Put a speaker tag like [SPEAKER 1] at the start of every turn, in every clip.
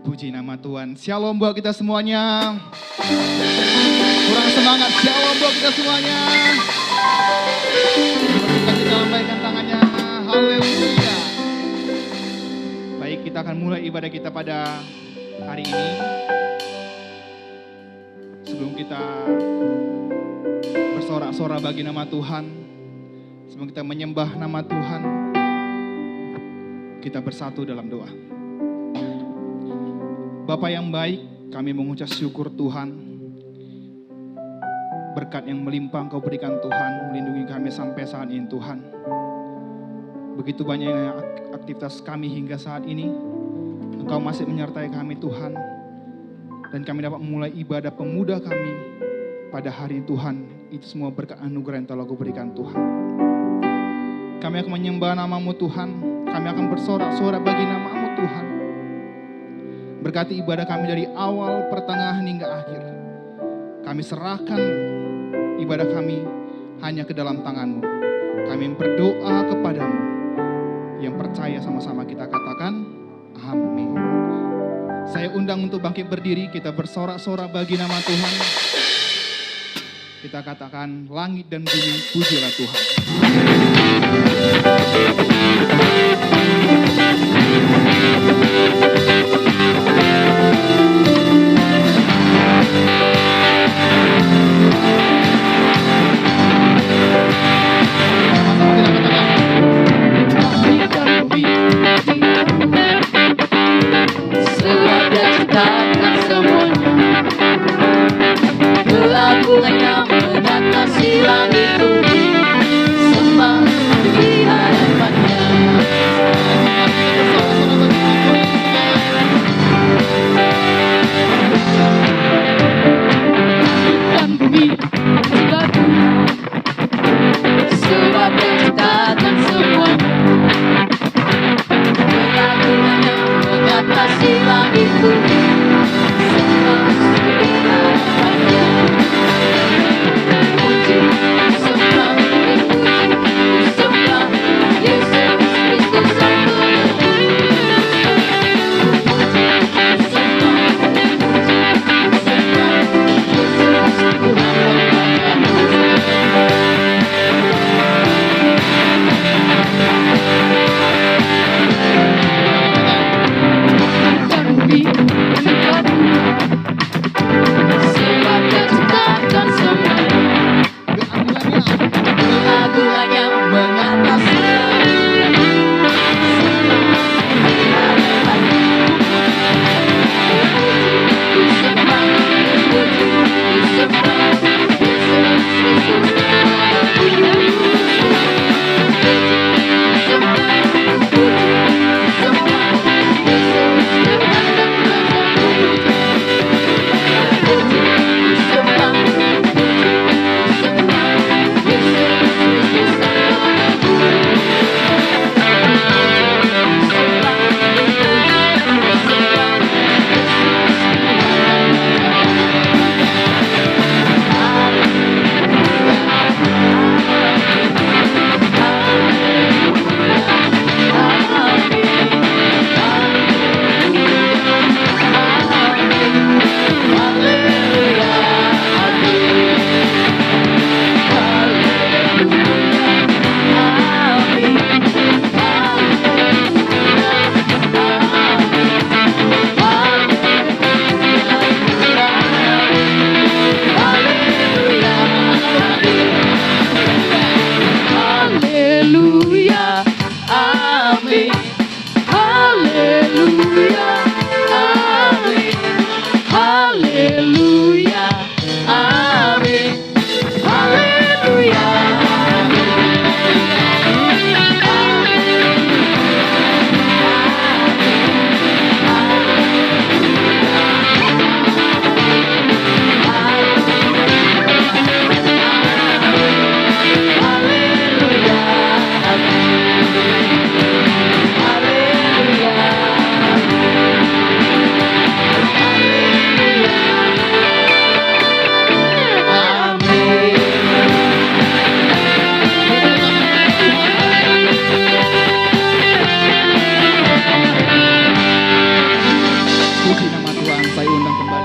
[SPEAKER 1] Puji nama Tuhan. Shalom buat kita semuanya. Kurang semangat. Shalom buat kita semuanya. Kita lambaikan tangannya. Haleluya. Baik, kita akan mulai ibadah kita pada hari ini. Sebelum kita bersorak-sorak bagi nama Tuhan, sebelum kita menyembah nama Tuhan, kita bersatu dalam doa. Bapa yang baik, kami mengucap syukur Tuhan. Berkat yang melimpah Engkau berikan Tuhan, melindungi kami sampai saat ini Tuhan. Begitu banyak aktivitas kami hingga saat ini, Engkau masih menyertai kami Tuhan. Dan kami dapat memulai ibadah pemuda kami pada hari Tuhan. Itu semua berkat anugerah yang telah Kau berikan Tuhan. Kami akan menyembah nama-Mu Tuhan. Kami akan bersorak-sorak bagi nama-Mu Tuhan. Berkati ibadah kami dari awal, pertengahan hingga akhir. Kami serahkan ibadah kami hanya ke dalam tangan-Mu. Kami berdoa kepadamu. Yang percaya sama-sama kita katakan, amin. Saya undang untuk bangkit berdiri, kita bersorak-sorak bagi nama Tuhan. Kita katakan, langit dan bumi pujilah Tuhan.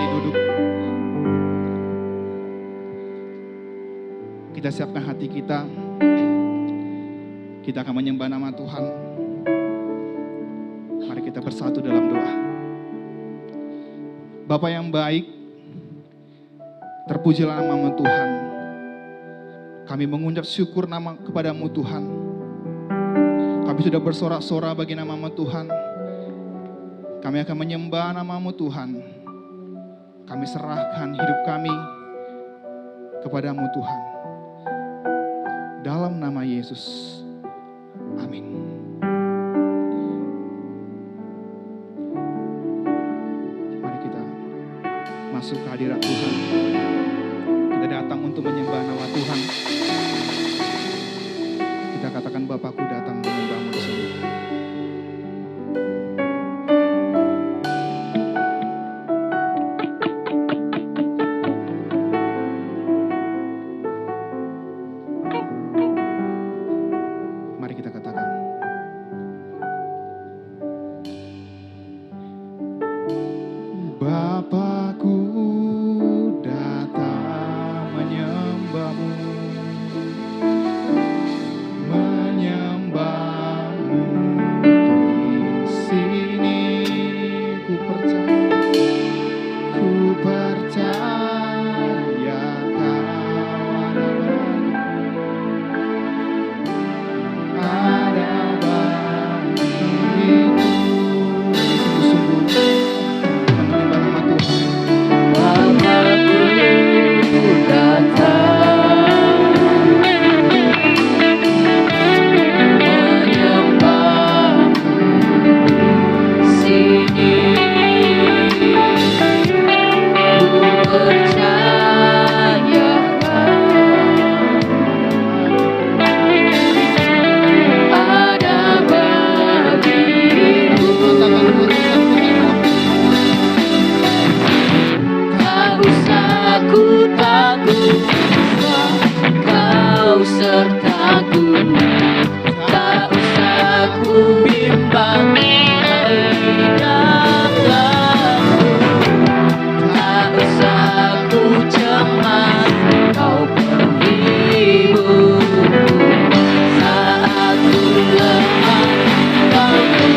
[SPEAKER 1] kembali duduk. Kita siapkan hati kita. Kita akan menyembah nama Tuhan. Mari kita bersatu dalam doa. Bapa yang baik, terpujilah nama Tuhan. Kami mengucap syukur nama kepadamu Tuhan. Kami sudah bersorak-sorak bagi nama Tuhan. Kami akan menyembah nama-Mu Tuhan. Kami serahkan hidup kami kepadamu Tuhan. Dalam nama Yesus. Amin. Mari kita masuk ke hadirat Tuhan. Kita datang untuk menyembah nama Tuhan. Kita katakan, Bapakku datang menyembah-Mu di sini. Mari kita katakan, Bapakku datang menyembah-Mu, menyembah-Mu di sini. Ku percaya Kau ada bagiku. Sungguh-sungguh menyembah nama Tuhan.
[SPEAKER 2] Bapakku datang menyembah-Mu sini. Ku percaya ada bagiku. Tak usah ku takut, Kau sertaku. Tak usah ku bimbang, hidupku. Tak usah ku cemas, Kau penghibur. Saat ku lemah, Kau kuatku.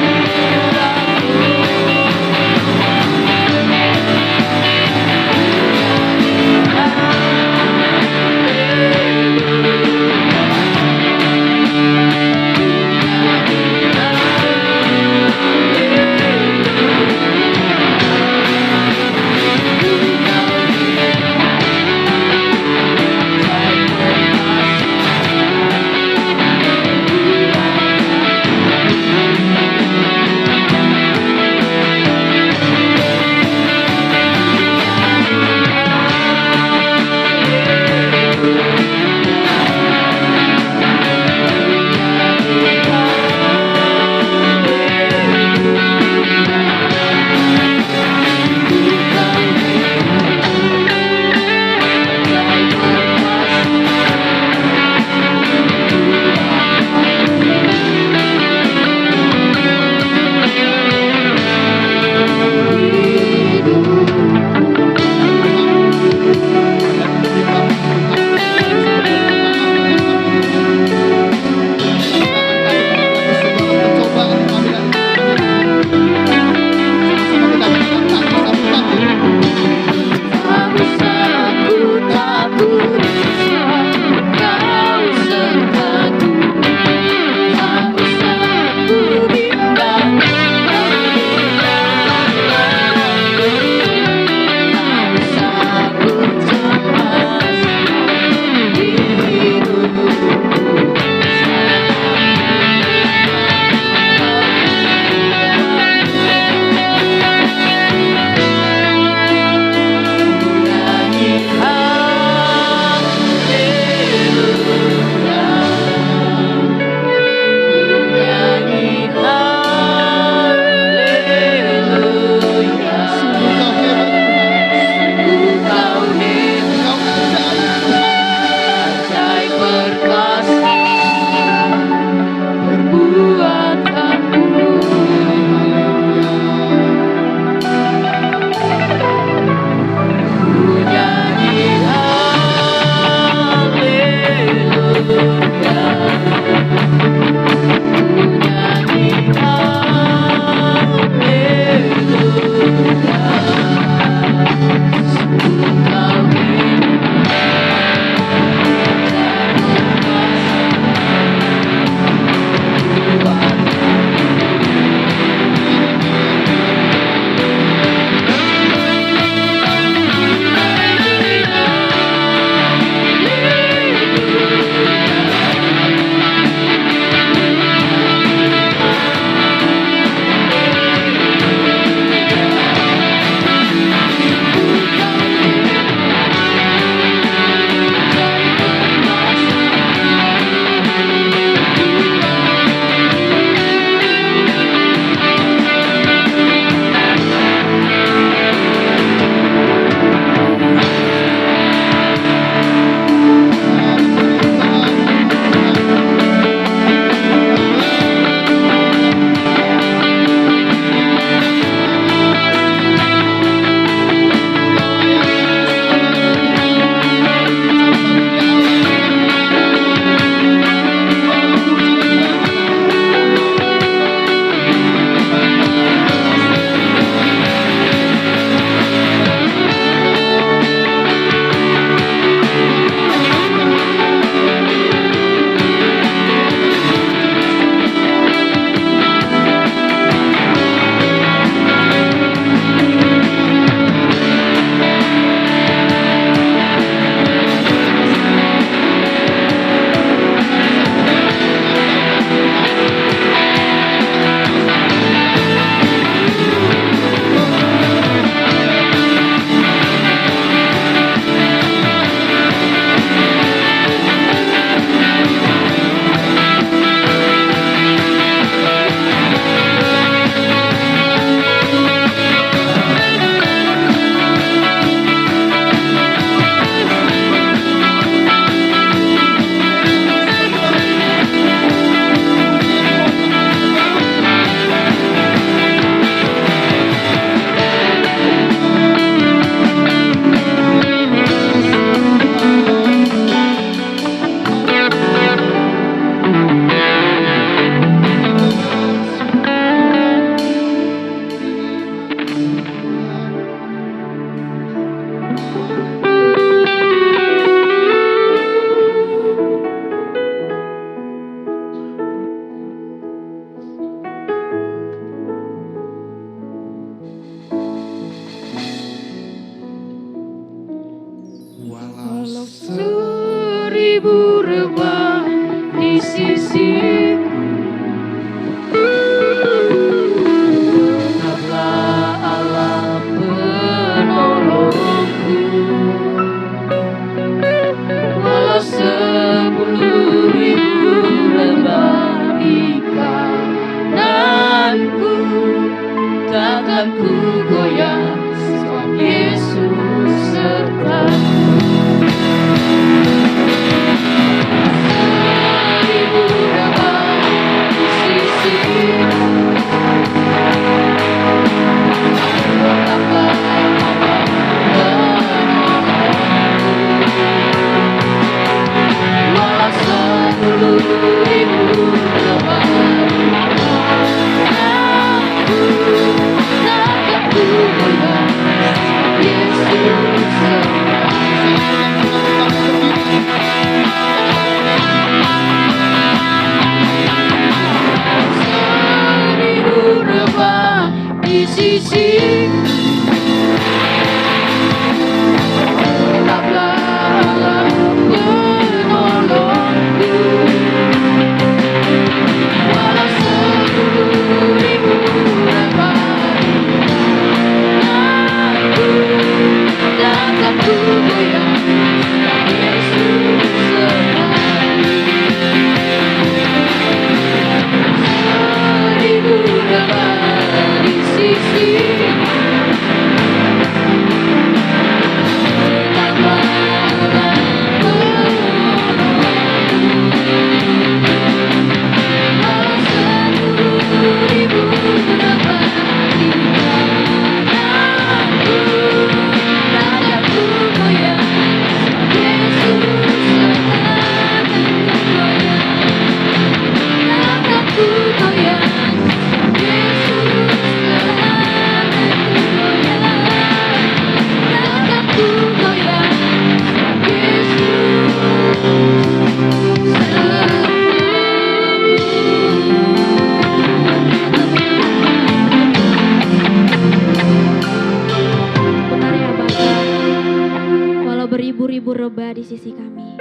[SPEAKER 3] 10.000 rebah di sisi kami.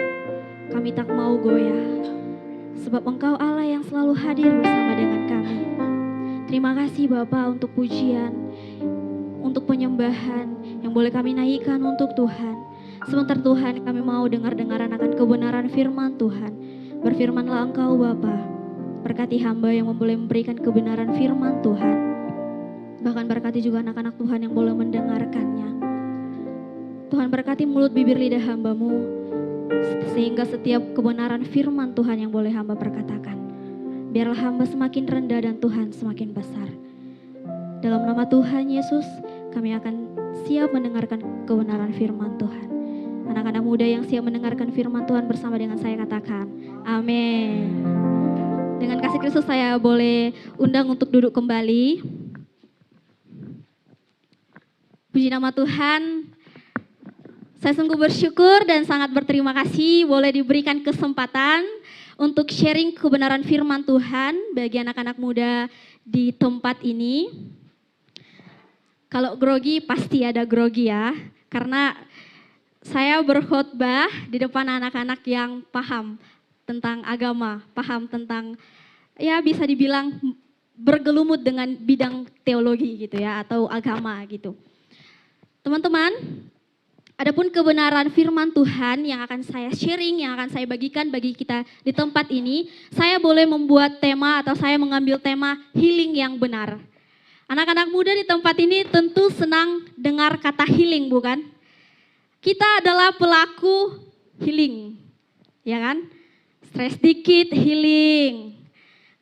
[SPEAKER 3] Kami tak mau goyah, sebab Engkau Allah yang selalu hadir bersama dengan kami. Terima kasih Bapa untuk pujian, untuk penyembahan yang boleh kami naikkan untuk Tuhan. Sebentar Tuhan, kami mau dengar-dengaran akan kebenaran firman Tuhan. Berfirmanlah Engkau Bapa, berkati hamba yang boleh memberikan kebenaran firman Tuhan. Bahkan berkati juga anak-anak Tuhan yang boleh mendengarkannya. Tuhan berkati mulut bibir lidah hamba-Mu, sehingga setiap kebenaran firman Tuhan yang boleh hamba perkatakan, biarlah hamba semakin rendah dan Tuhan semakin besar. Dalam nama Tuhan Yesus, kami akan siap mendengarkan kebenaran firman Tuhan. Anak-anak muda yang siap mendengarkan firman Tuhan bersama dengan saya katakan, amin. Dengan kasih Kristus saya boleh undang untuk duduk kembali. Puji nama Tuhan. Saya sungguh bersyukur dan sangat berterima kasih boleh diberikan kesempatan untuk sharing kebenaran firman Tuhan bagi anak-anak muda di tempat ini. Kalau grogi pasti ada grogi ya, karena saya berkhotbah di depan anak-anak yang paham tentang agama, paham tentang ya bisa dibilang bergelumut dengan bidang teologi gitu ya, atau agama gitu. Teman-teman, adapun kebenaran firman Tuhan yang akan saya sharing, yang akan saya bagikan bagi kita di tempat ini, saya boleh membuat tema atau saya mengambil tema healing yang benar. Anak-anak muda di tempat ini tentu senang dengar kata healing, bukan? Kita adalah pelaku healing, ya kan? Stres dikit healing,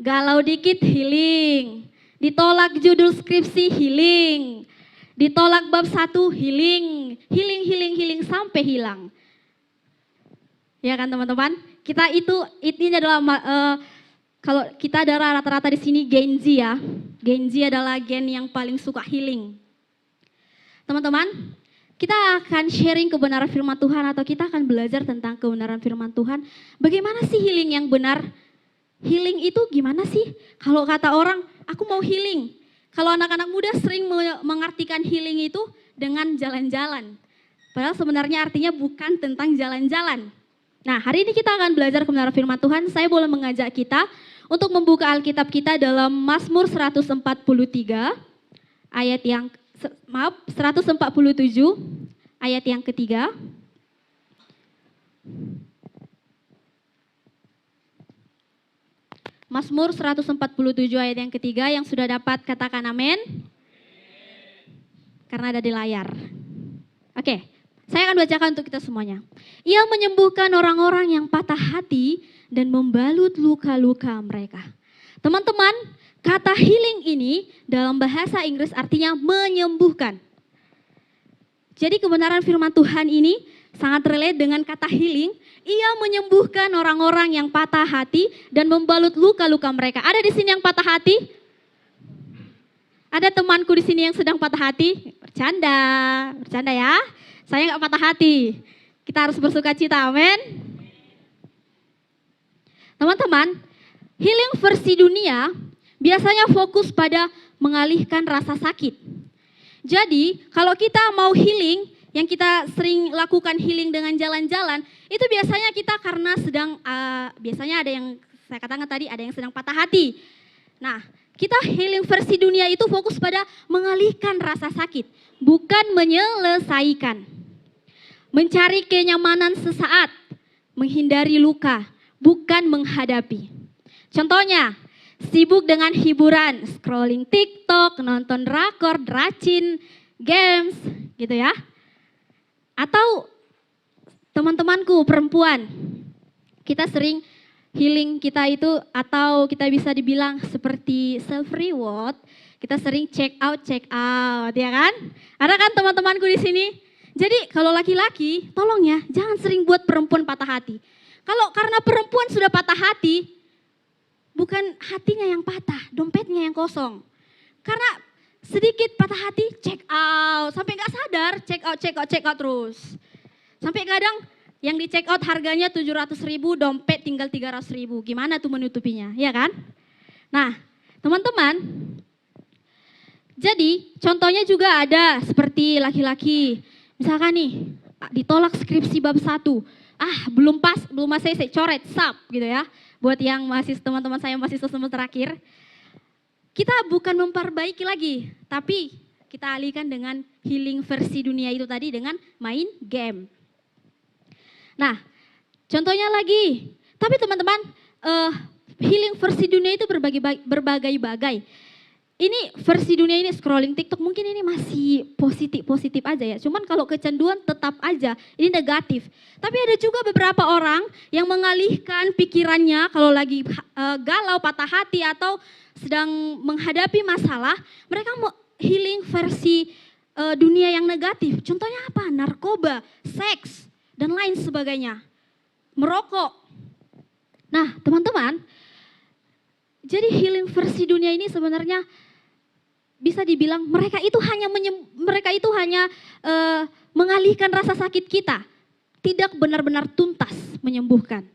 [SPEAKER 3] galau dikit healing, ditolak judul skripsi healing, ditolak bab 1 healing, healing sampai hilang. Ya kan teman-teman? Kita ini adalah kalau kita adalah rata-rata di sini Gen Z ya. Gen Z adalah gen yang paling suka healing. Teman-teman, kita akan sharing kebenaran firman Tuhan atau kita akan belajar tentang kebenaran firman Tuhan. Bagaimana sih healing yang benar? Healing itu gimana sih? Kalau kata orang, aku mau healing. Kalau anak-anak muda sering mengartikan healing itu dengan jalan-jalan. Padahal sebenarnya artinya bukan tentang jalan-jalan. Nah, hari ini kita akan belajar kebenaran firman Tuhan. Saya boleh mengajak kita untuk membuka Alkitab kita dalam Mazmur 147 ayat yang 147 ayat yang ketiga. Mazmur 147 ayat yang ketiga, yang sudah dapat katakan amin. Karena ada di layar. Oke, saya akan bacakan untuk kita semuanya. Ia menyembuhkan orang-orang yang patah hati dan membalut luka-luka mereka. Teman-teman, kata healing ini dalam bahasa Inggris artinya menyembuhkan. Jadi kebenaran firman Tuhan ini sangat relate dengan kata healing. Ia menyembuhkan orang-orang yang patah hati dan membalut luka-luka mereka. Ada di sini yang patah hati? Ada temanku di sini yang sedang patah hati? Bercanda ya. Saya nggak patah hati. Kita harus bersuka cita, amin. Teman-teman, healing versi dunia biasanya fokus pada mengalihkan rasa sakit. Jadi, kalau kita mau healing, yang kita sering lakukan healing dengan jalan-jalan, itu biasanya kita karena sedang, biasanya ada yang saya katakan tadi, ada yang sedang patah hati. Nah, kita healing versi dunia itu fokus pada mengalihkan rasa sakit, bukan menyelesaikan. Mencari kenyamanan sesaat, menghindari luka, bukan menghadapi. Contohnya, sibuk dengan hiburan, scrolling TikTok, nonton drakor, dracin, games, gitu ya. Atau teman-temanku perempuan, kita sering healing kita itu, atau kita bisa dibilang seperti self reward, kita sering check out, ya kan? Ada kan teman-temanku di sini? Jadi kalau laki-laki, tolong ya, jangan sering buat perempuan patah hati. Kalau karena perempuan sudah patah hati, bukan hatinya yang patah, dompetnya yang kosong. Karena sedikit patah hati, check out, sampai nggak sadar, check out terus. Sampai kadang yang di check out harganya 700.000, dompet tinggal 300.000. Gimana tuh menutupinya, ya kan? Nah, teman-teman, jadi contohnya juga ada seperti laki-laki. Misalkan nih, ditolak skripsi bab 1. Belum pas, belum selesai, coret, sap gitu ya. Buat yang teman-teman saya mahasiswa semester akhir. Kita bukan memperbaiki lagi, tapi kita alihkan dengan healing versi dunia itu tadi dengan main game. Nah, contohnya lagi, tapi teman-teman, healing versi dunia itu berbagai-bagai. Ini versi dunia ini scrolling TikTok mungkin ini masih positif aja ya. Cuman kalau kecanduan tetap aja ini negatif. Tapi ada juga beberapa orang yang mengalihkan pikirannya kalau lagi galau, patah hati atau sedang menghadapi masalah, mereka mau healing versi dunia yang negatif. Contohnya apa? Narkoba, seks, dan lain sebagainya. Merokok. Nah, teman-teman, jadi healing versi dunia ini sebenarnya bisa dibilang mereka itu hanya mengalihkan rasa sakit kita, tidak benar-benar tuntas menyembuhkan.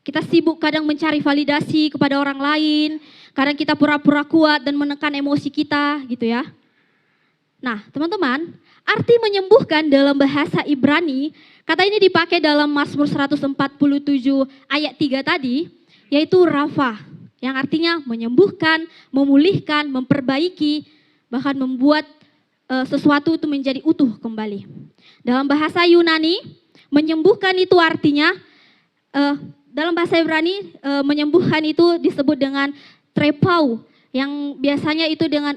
[SPEAKER 3] Kita sibuk kadang mencari validasi kepada orang lain, kadang kita pura-pura kuat dan menekan emosi kita gitu ya. Nah teman-teman, arti menyembuhkan dalam bahasa Ibrani, kata ini dipakai dalam Mazmur 147 ayat 3 tadi, yaitu Rafa. Yang artinya menyembuhkan, memulihkan, memperbaiki, bahkan membuat sesuatu itu menjadi utuh kembali. Dalam bahasa Yunani, menyembuhkan itu artinya, dalam bahasa Ibrani, menyembuhkan itu disebut dengan trepau, yang biasanya itu dengan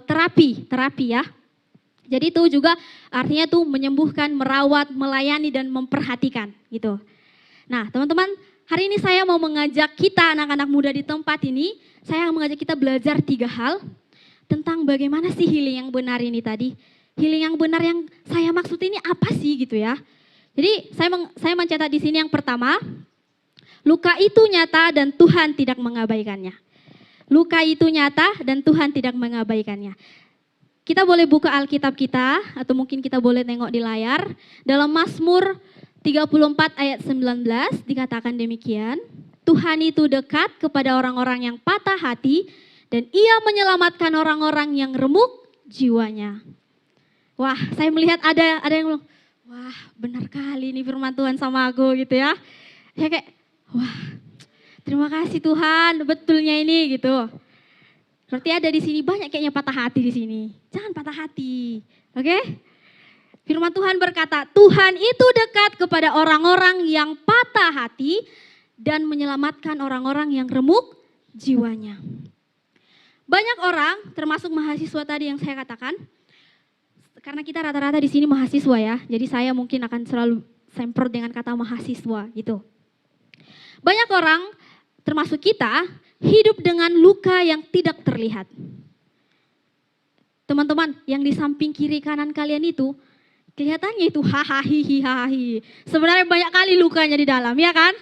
[SPEAKER 3] terapi ya. Jadi itu juga artinya itu menyembuhkan, merawat, melayani, dan memperhatikan gitu. Nah teman-teman, hari ini saya mau mengajak kita anak-anak muda di tempat ini, saya mengajak kita belajar 3 hal tentang bagaimana sih healing yang benar ini tadi. Healing yang benar yang saya maksud ini apa sih gitu ya. Jadi saya mencatat di sini yang pertama, luka itu nyata dan Tuhan tidak mengabaikannya. Luka itu nyata dan Tuhan tidak mengabaikannya. Kita boleh buka Alkitab kita atau mungkin kita boleh tengok di layar. Dalam Mazmur 34 ayat 19 dikatakan demikian, Tuhan itu dekat kepada orang-orang yang patah hati dan ia menyelamatkan orang-orang yang remuk jiwanya. Wah, saya melihat ada yang bilang, wah benar kali ini firman Tuhan sama aku gitu ya. Saya kayak, wah terima kasih Tuhan, betulnya ini gitu. Berarti ada di sini banyak kayaknya patah hati di sini. Jangan patah hati, oke? Firman Tuhan berkata, Tuhan itu dekat kepada orang-orang yang patah hati dan menyelamatkan orang-orang yang remuk jiwanya. Banyak orang, termasuk mahasiswa tadi yang saya katakan, karena kita rata-rata di sini mahasiswa ya, jadi saya mungkin akan selalu semprot dengan kata mahasiswa gitu. Banyak orang, termasuk kita, hidup dengan luka yang tidak terlihat. Teman-teman, yang di samping kiri kanan kalian itu, kelihatannya itu hahaha. Sebenarnya banyak kali lukanya di dalam, ya kan?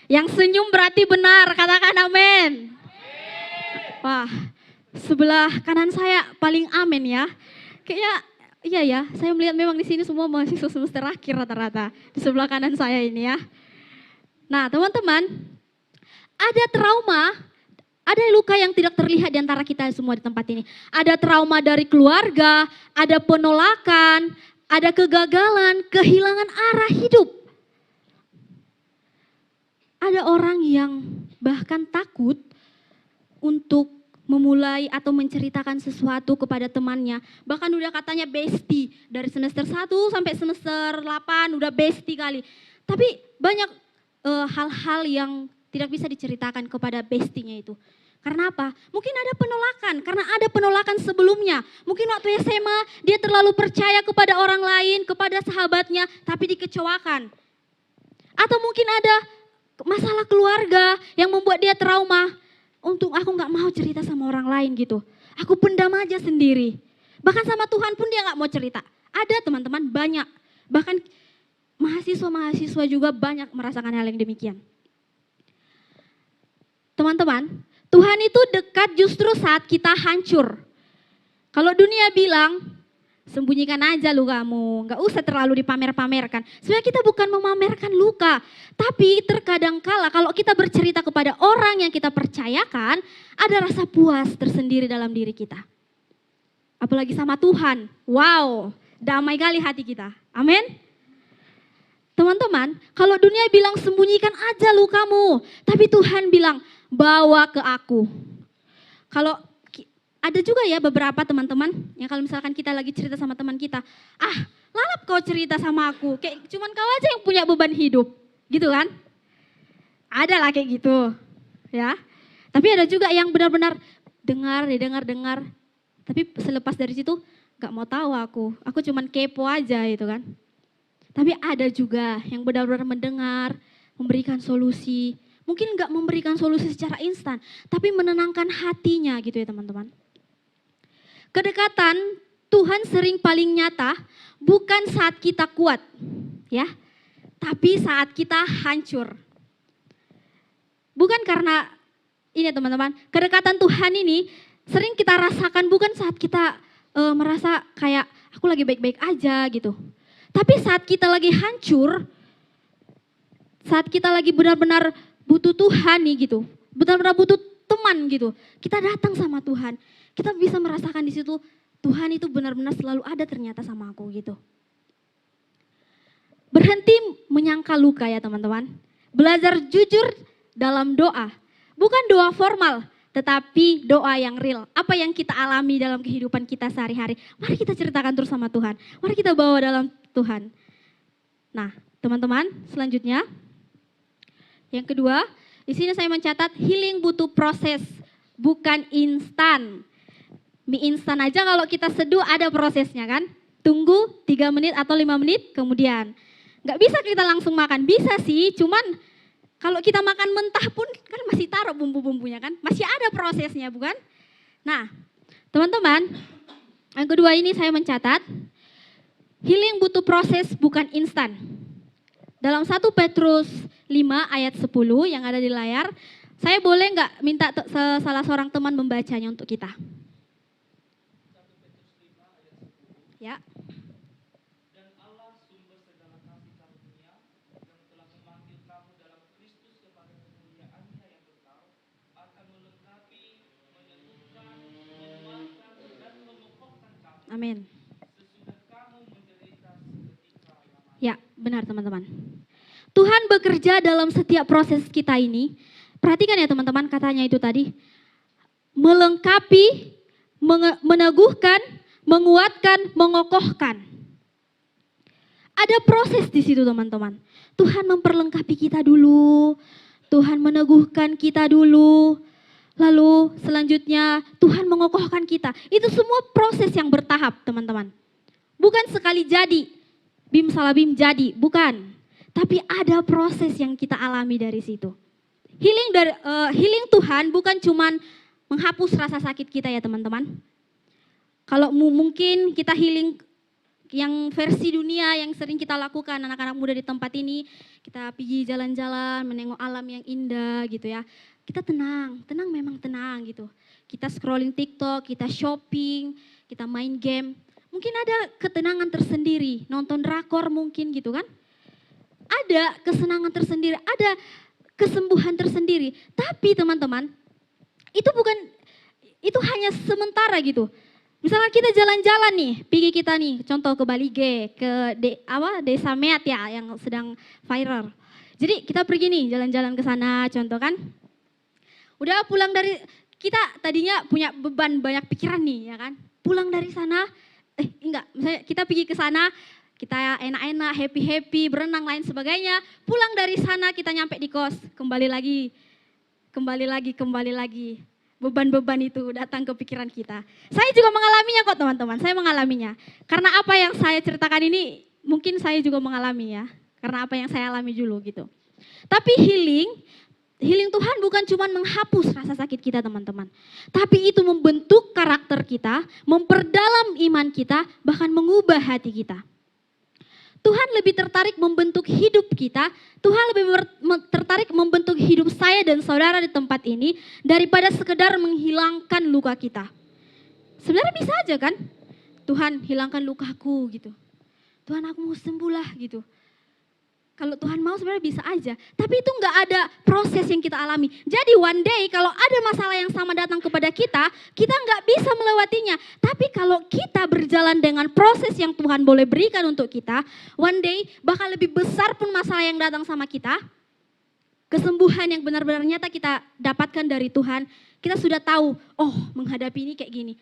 [SPEAKER 3] Yang senyum berarti benar, katakan amin. Wah, sebelah kanan saya paling amin ya. Kayaknya iya ya, saya melihat memang di sini semua mahasiswa semester akhir rata-rata di sebelah kanan saya ini ya. Nah, teman-teman, ada trauma, ada luka yang tidak terlihat di antara kita semua di tempat ini. Ada trauma dari keluarga, ada penolakan, ada kegagalan, kehilangan arah hidup. Ada orang yang bahkan takut untuk memulai atau menceritakan sesuatu kepada temannya. Bahkan udah katanya bestie, dari semester 1 sampai semester 8 udah bestie kali. Tapi banyak hal-hal yang tidak bisa diceritakan kepada bestinya itu. Karena apa? Mungkin ada penolakan, karena ada penolakan sebelumnya. Mungkin waktu SMA dia terlalu percaya kepada orang lain, kepada sahabatnya, tapi dikecewakan. Atau mungkin ada masalah keluarga yang membuat dia trauma. Untuk aku gak mau cerita sama orang lain gitu. Aku pendam aja sendiri. Bahkan sama Tuhan pun dia gak mau cerita. Ada teman-teman banyak. Bahkan mahasiswa-mahasiswa juga banyak merasakan hal yang demikian. Teman-teman, Tuhan itu dekat justru saat kita hancur. Kalau dunia bilang, sembunyikan aja lukamu, gak usah terlalu dipamer-pamerkan. Sebenarnya kita bukan memamerkan luka, tapi terkadang kala kalau kita bercerita kepada orang yang kita percayakan, ada rasa puas tersendiri dalam diri kita. Apalagi sama Tuhan, wow, Damai kali hati kita. Amin. Teman-teman, kalau dunia bilang sembunyikan aja lukamu, tapi Tuhan bilang bawa ke aku. Kalau ada juga ya beberapa teman-teman yang kalau misalkan kita lagi cerita sama teman kita, lalap kau cerita sama aku, kayak cuman kau aja yang punya beban hidup, gitu kan? Ada lah kayak gitu, ya. Tapi ada juga yang benar-benar dengar, tapi selepas dari situ gak mau tahu aku cuman kepo aja gitu kan. Tapi ada juga yang benar-benar mendengar, memberikan solusi. Mungkin gak memberikan solusi secara instan, tapi menenangkan hatinya gitu ya teman-teman. Kedekatan Tuhan sering paling nyata bukan saat kita kuat, ya, tapi saat kita hancur. Bukan karena ini teman-teman, kedekatan Tuhan ini sering kita rasakan bukan saat kita merasa kayak aku lagi baik-baik aja gitu. Tapi saat kita lagi hancur, saat kita lagi benar-benar butuh Tuhan nih gitu, benar-benar butuh teman gitu, kita datang sama Tuhan, kita bisa merasakan di situ Tuhan itu benar-benar selalu ada ternyata sama aku gitu. Berhenti menyangka luka ya teman-teman, belajar jujur dalam doa, bukan doa formal, tetapi doa yang real. Apa yang kita alami dalam kehidupan kita sehari-hari, mari kita ceritakan terus sama Tuhan, mari kita bawa dalam Tuhan. Nah, teman-teman, selanjutnya yang kedua, di sini saya mencatat healing butuh proses, bukan instan. Mie instan aja kalau kita seduh ada prosesnya kan? Tunggu 3 menit atau 5 menit kemudian. Nggak bisa kita langsung makan, bisa sih, cuman kalau kita makan mentah pun kan masih taruh bumbu-bumbunya kan? Masih ada prosesnya bukan? Nah, teman-teman, yang kedua ini saya mencatat healing butuh proses bukan instan. Dalam 1 Petrus 5 ayat 10 yang ada di layar, saya boleh nggak minta salah seorang teman membacanya untuk kita? Ya.
[SPEAKER 1] Dan Allah sumber segala kasih karunia yang telah memanggil kamu dalam Kristus kepada kemuliaan-Nya yang kekal akan melengkapi, menyembuhkan, menguatkan dan mengokohkan kamu.
[SPEAKER 3] Amin.
[SPEAKER 1] Sesudah kamu menderita seketika lamanya.
[SPEAKER 3] Ya, benar teman-teman. Tuhan bekerja dalam setiap proses kita ini. Perhatikan ya teman-teman, katanya itu tadi. Melengkapi, meneguhkan, menguatkan, mengokohkan. Ada proses di situ teman-teman. Tuhan memperlengkapi kita dulu. Tuhan meneguhkan kita dulu. Lalu selanjutnya Tuhan mengokohkan kita. Itu semua proses yang bertahap teman-teman. Bukan sekali jadi. Bim salah bim jadi, bukan. Tapi ada proses yang kita alami dari situ. Healing Tuhan bukan cuman menghapus rasa sakit kita ya teman-teman. Kalau mungkin kita healing yang versi dunia yang sering kita lakukan anak-anak muda di tempat ini, kita pergi jalan-jalan, menengok alam yang indah gitu ya. Kita tenang memang tenang gitu. Kita scrolling TikTok, kita shopping, kita main game. Mungkin ada ketenangan tersendiri, nonton drakor mungkin gitu kan. Ada kesenangan tersendiri, ada kesembuhan tersendiri. Tapi teman-teman, itu hanya sementara gitu. Misalnya kita jalan-jalan nih, pergi kita nih, contoh ke Bali G, ke Desa Meat ya yang sedang viral. Jadi kita pergi nih jalan-jalan ke sana, contoh kan. Udah pulang dari, kita tadinya punya beban banyak pikiran nih ya kan. Pulang dari sana, misalnya kita pergi ke sana, kita enak-enak, happy-happy, berenang lain sebagainya. Pulang dari sana kita nyampe di kos, kembali lagi. Beban-beban itu datang ke pikiran kita. Saya juga mengalaminya kok teman-teman, saya mengalaminya. Karena apa yang saya ceritakan ini mungkin saya juga mengalami ya. Karena apa yang saya alami dulu gitu. Tapi healing Tuhan bukan cuma menghapus rasa sakit kita teman-teman. Tapi itu membentuk karakter kita, memperdalam iman kita, bahkan mengubah hati kita. Tuhan lebih tertarik membentuk hidup kita, Tuhan lebih tertarik membentuk hidup saya dan saudara di tempat ini daripada sekedar menghilangkan luka kita. Sebenarnya bisa aja kan, Tuhan hilangkan lukaku gitu. Tuhan aku mau sembuh lah gitu. kalau Tuhan mau sebenarnya bisa aja. Tapi itu nggak ada proses yang kita alami. Jadi one day kalau ada masalah yang sama datang kepada kita nggak bisa melewatinya. Tapi kalau kita berjalan dengan proses yang Tuhan boleh berikan untuk kita, one day bakal lebih besar pun masalah yang datang sama kita. Kesembuhan yang benar-benar nyata kita dapatkan dari Tuhan. Kita sudah tahu, oh menghadapi ini kayak gini.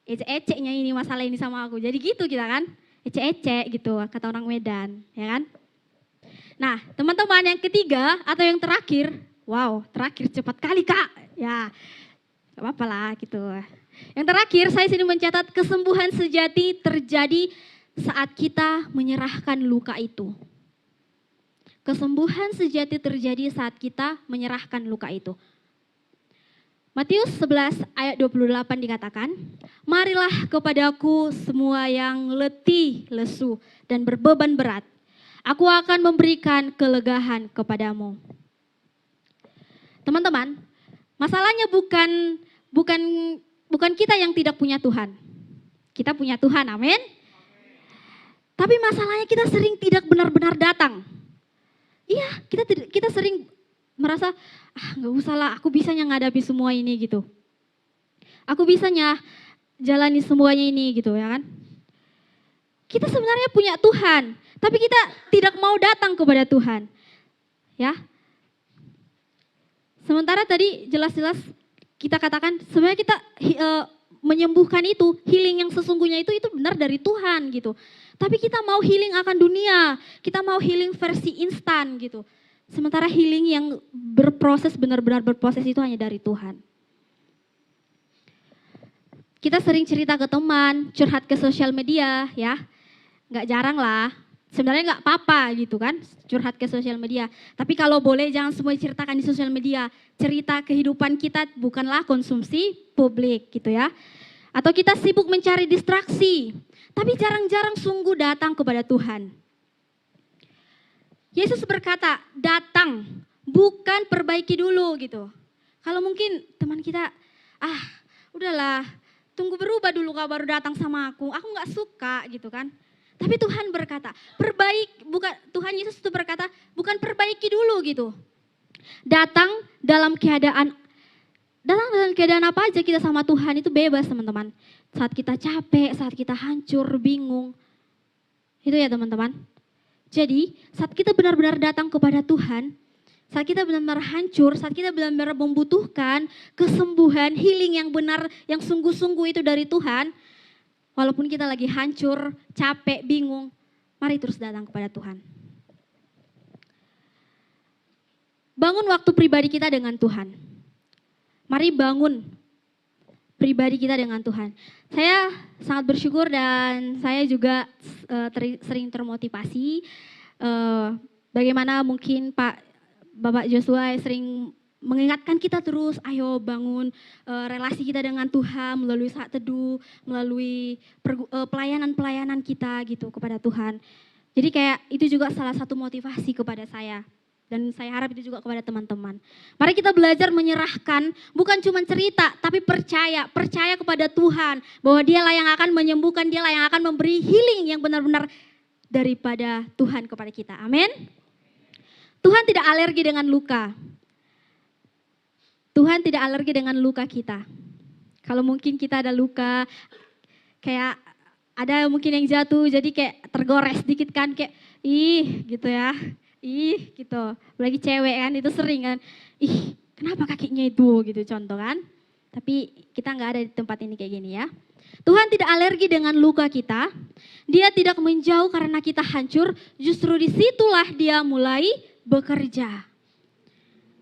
[SPEAKER 3] Ecek-eceknya ini masalah ini sama aku. Jadi gitu kita kan. Ecek-ecek gitu kata orang Medan, ya kan? Nah, teman-teman yang ketiga atau yang terakhir, wow, terakhir cepat kali Kak. Ya, gak apa-apa lah gitu. Yang terakhir saya sini mencatat kesembuhan sejati terjadi saat kita menyerahkan luka itu. Kesembuhan sejati terjadi saat kita menyerahkan luka itu. Matius 11 ayat 28 dikatakan, marilah kepadaku semua yang letih, lesu, dan berbeban berat. Aku akan memberikan kelegaan kepadamu. Teman-teman, masalahnya bukan kita yang tidak punya Tuhan. Kita punya Tuhan, amin. Tapi masalahnya kita sering tidak benar-benar datang. Iya, kita sering merasa, nggak usah lah, aku bisanya menghadapi semua ini gitu. Aku bisanya jalani semuanya ini gitu ya kan. Kita sebenarnya punya Tuhan, tapi kita tidak mau datang kepada Tuhan. Ya. Sementara tadi jelas-jelas kita katakan sebenarnya kita menyembuhkan itu, healing yang sesungguhnya itu benar dari Tuhan gitu. Tapi kita mau healing akan dunia, kita mau healing versi instan gitu. Sementara healing yang berproses, benar-benar berproses itu hanya dari Tuhan. Kita sering cerita ke teman, curhat ke sosial media ya. Nggak jarang lah, sebenarnya nggak apa-apa gitu kan, curhat ke sosial media. Tapi kalau boleh jangan semua ceritakan di sosial media. Cerita kehidupan kita bukanlah konsumsi publik gitu ya. Atau kita sibuk mencari distraksi, tapi jarang-jarang sungguh datang kepada Tuhan. Yesus berkata, datang, bukan perbaiki dulu gitu. Kalau mungkin teman kita, udahlah, tunggu berubah dulu kau baru datang sama aku nggak suka gitu kan. Tapi Tuhan berkata, Tuhan Yesus itu berkata, bukan perbaiki dulu gitu. Datang dalam keadaan apa aja kita sama Tuhan itu bebas teman-teman. Saat kita capek, saat kita hancur, bingung. Itu ya teman-teman. Jadi saat kita benar-benar datang kepada Tuhan, saat kita benar-benar hancur, saat kita benar-benar membutuhkan kesembuhan, healing yang benar, yang sungguh-sungguh itu dari Tuhan, walaupun kita lagi hancur, capek, bingung, mari terus datang kepada Tuhan. Bangun waktu pribadi kita dengan Tuhan. Mari bangun pribadi kita dengan Tuhan. Saya sangat bersyukur dan saya juga sering termotivasi. Bagaimana mungkin Bapak Joshua sering mengingatkan kita terus, ayo bangun relasi kita dengan Tuhan melalui saat teduh, melalui pelayanan-pelayanan kita gitu kepada Tuhan. Jadi kayak itu juga salah satu motivasi kepada saya. Dan saya harap itu juga kepada teman-teman. Mari kita belajar menyerahkan, bukan cuma cerita, tapi percaya kepada Tuhan. Bahwa dialah yang akan menyembuhkan, dialah yang akan memberi healing yang benar-benar daripada Tuhan kepada kita. Amin. Tuhan tidak alergi dengan luka. Tuhan tidak alergi dengan luka kita. Kalau mungkin kita ada luka, kayak ada mungkin yang jatuh, jadi kayak tergores dikit kan, kayak gitu ya. Gitu, apalagi cewek kan itu sering kan, kenapa kakinya itu gitu contoh kan. Tapi kita nggak ada di tempat ini kayak gini ya. Tuhan tidak alergi dengan luka kita, dia tidak menjauh karena kita hancur, justru disitulah dia mulai bekerja.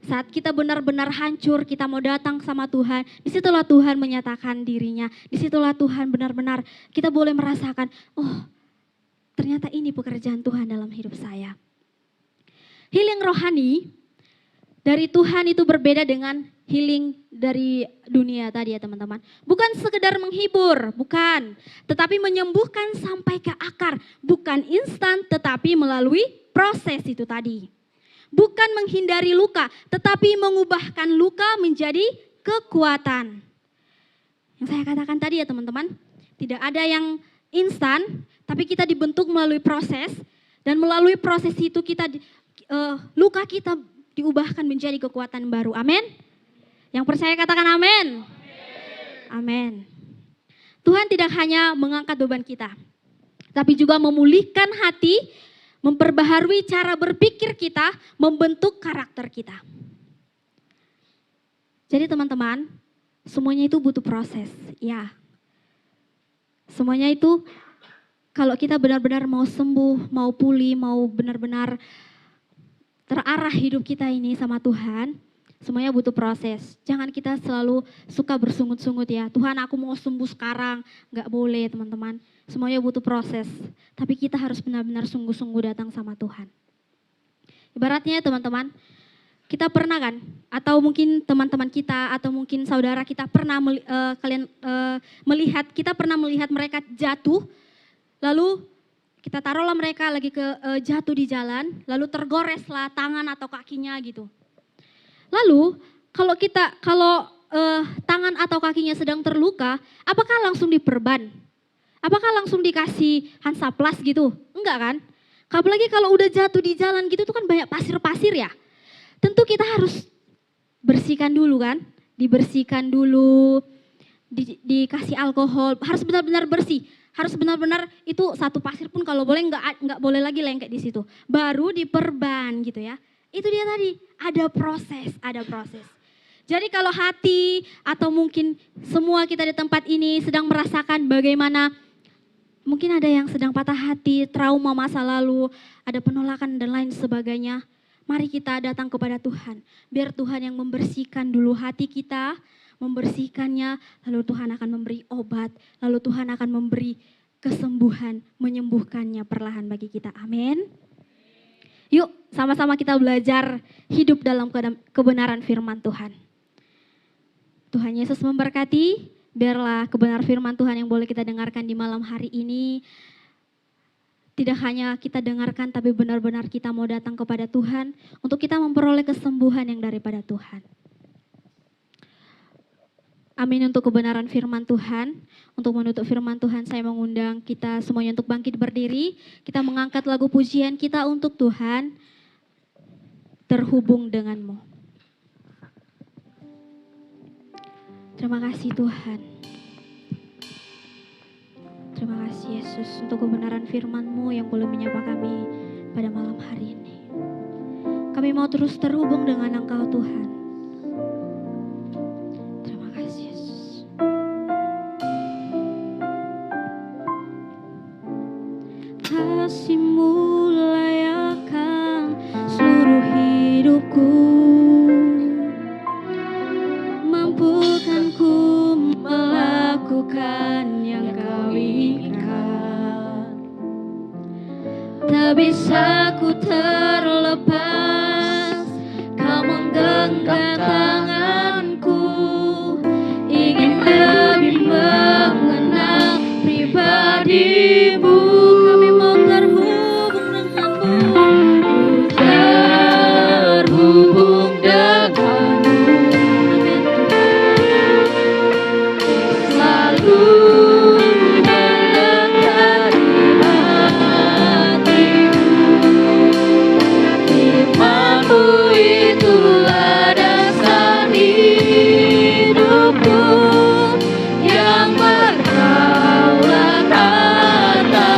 [SPEAKER 3] Saat kita benar-benar hancur, kita mau datang sama Tuhan, disitulah Tuhan menyatakan dirinya, disitulah Tuhan benar-benar kita boleh merasakan, oh ternyata ini pekerjaan Tuhan dalam hidup saya. Healing rohani dari Tuhan itu berbeda dengan healing dari dunia tadi ya teman-teman. Bukan sekedar menghibur, bukan. Tetapi menyembuhkan sampai ke akar. Bukan instan tetapi melalui proses itu tadi. Bukan menghindari luka, tetapi mengubahkan luka menjadi kekuatan. Yang saya katakan tadi ya teman-teman, tidak ada yang instan, tapi kita dibentuk melalui proses. Dan melalui proses itu luka kita diubahkan menjadi kekuatan baru. Amin. Yang percaya katakan amin. Amin. Tuhan tidak hanya mengangkat beban kita, tapi juga memulihkan hati, memperbaharui cara berpikir kita, membentuk karakter kita. Jadi teman-teman, semuanya itu butuh proses, ya. Semuanya itu kalau kita benar-benar mau sembuh, mau pulih, mau benar-benar terarah hidup kita ini sama Tuhan, semuanya butuh proses. Jangan kita selalu suka bersungut-sungut ya. Tuhan aku mau sembuh sekarang. Enggak boleh teman-teman. Semuanya butuh proses. Tapi kita harus benar-benar sungguh-sungguh datang sama Tuhan. Ibaratnya teman-teman, kita pernah kan? Atau mungkin teman-teman kita atau mungkin saudara kita pernah kita pernah melihat mereka jatuh. Lalu kita taruhlah mereka lagi jatuh di jalan. Lalu tergoreslah tangan atau kakinya gitu. Lalu kalau tangan atau kakinya sedang terluka, apakah langsung diperban? Apakah langsung dikasih Hansaplast gitu? Enggak kan? Apalagi kalau udah jatuh di jalan gitu tuh kan banyak pasir-pasir ya. Tentu kita harus bersihkan dulu kan? Dibersihkan dulu, dikasih alkohol, harus benar-benar bersih. Harus benar-benar itu satu pasir pun kalau boleh enggak boleh lagi lengket di situ. Baru diperban gitu ya. Itu dia tadi, ada proses. Jadi kalau hati atau mungkin semua kita di tempat ini sedang merasakan bagaimana mungkin ada yang sedang patah hati, trauma masa lalu, ada penolakan dan lain sebagainya. Mari kita datang kepada Tuhan. Biar Tuhan yang membersihkan dulu hati kita, membersihkannya, lalu Tuhan akan memberi obat, lalu Tuhan akan memberi kesembuhan, menyembuhkannya perlahan bagi kita. Amin. Yuk sama-sama kita belajar hidup dalam kebenaran firman Tuhan. Tuhan Yesus memberkati, biarlah kebenaran firman Tuhan yang boleh kita dengarkan di malam hari ini. Tidak hanya kita dengarkan tapi benar-benar kita mau datang kepada Tuhan untuk kita memperoleh kesembuhan yang daripada Tuhan. Amin untuk kebenaran firman Tuhan. Untuk menutup firman Tuhan saya mengundang kita semuanya untuk bangkit berdiri. Kita mengangkat lagu pujian kita untuk Tuhan. Terhubung denganmu. Terima kasih Tuhan. Terima kasih Yesus untuk kebenaran firman-Mu yang boleh menyapa kami pada malam hari ini. Kami mau terus terhubung dengan Engkau Tuhan. Kasih-Mu layakkan seluruh hidupku, mampukan ku melakukan yang Kau inginkan. Tak bisa ku terlepas, Kau menggenggam tanganku, ingin lebih mengenal pribadi-Mu.
[SPEAKER 2] Yang berdaulat atas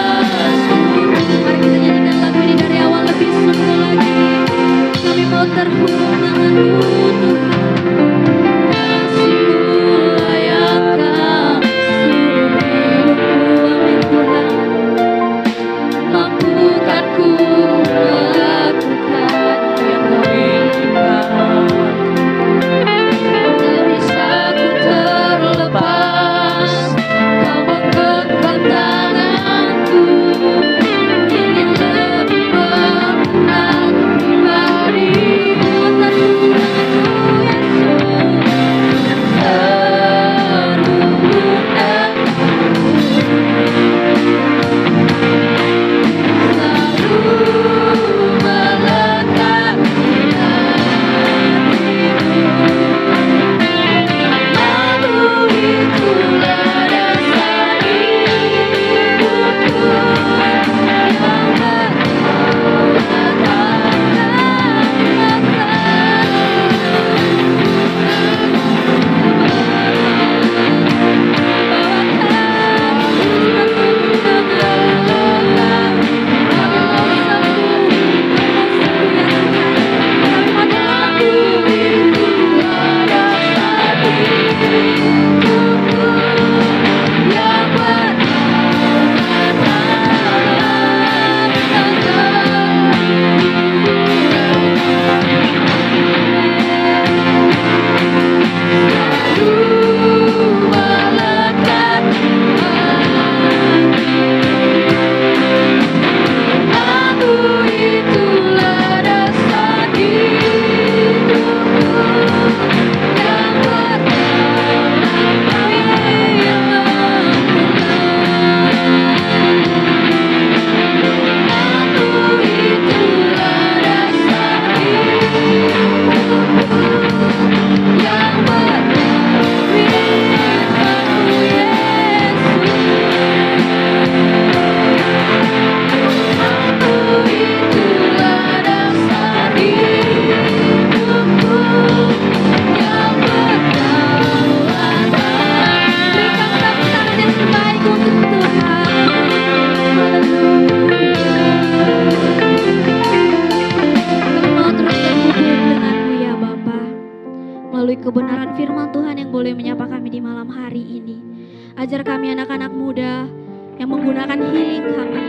[SPEAKER 3] yang menggunakan healing kami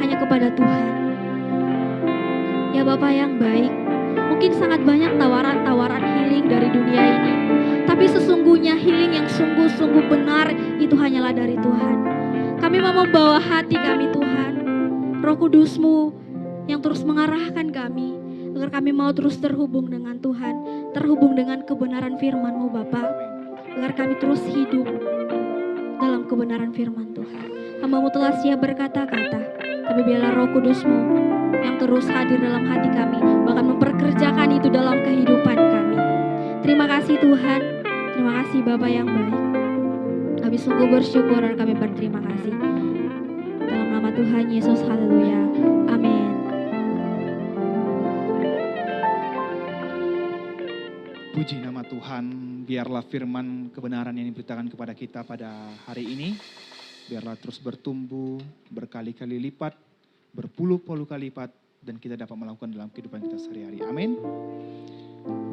[SPEAKER 3] hanya kepada Tuhan. Ya Bapa yang baik, mungkin sangat banyak tawaran-tawaran healing dari dunia ini. Tapi sesungguhnya healing yang sungguh-sungguh benar itu hanyalah dari Tuhan. Kami mau membawa hati kami Tuhan, Roh Kudus-Mu yang terus mengarahkan kami, agar kami mau terus terhubung dengan Tuhan, terhubung dengan kebenaran firman-Mu Bapa, agar kami terus hidup dalam kebenaran firman Tuhan. Hamba-Mu telah siap berkata-kata, tapi biarlah Roh Kudus-Mu yang terus hadir dalam hati kami, bahkan memperkerjakan itu dalam kehidupan kami. Terima kasih Tuhan, terima kasih Bapa yang baik. Kami sungguh bersyukur dan kami berterima kasih. Dalam nama Tuhan Yesus, haleluya, amin.
[SPEAKER 1] Puji nama Tuhan, biarlah firman kebenaran yang diberitakan kepada kita pada hari ini, biarlah terus bertumbuh berkali-kali lipat, berpuluh-puluh kali lipat, dan kita dapat melakukan dalam kehidupan kita sehari-hari. Amin.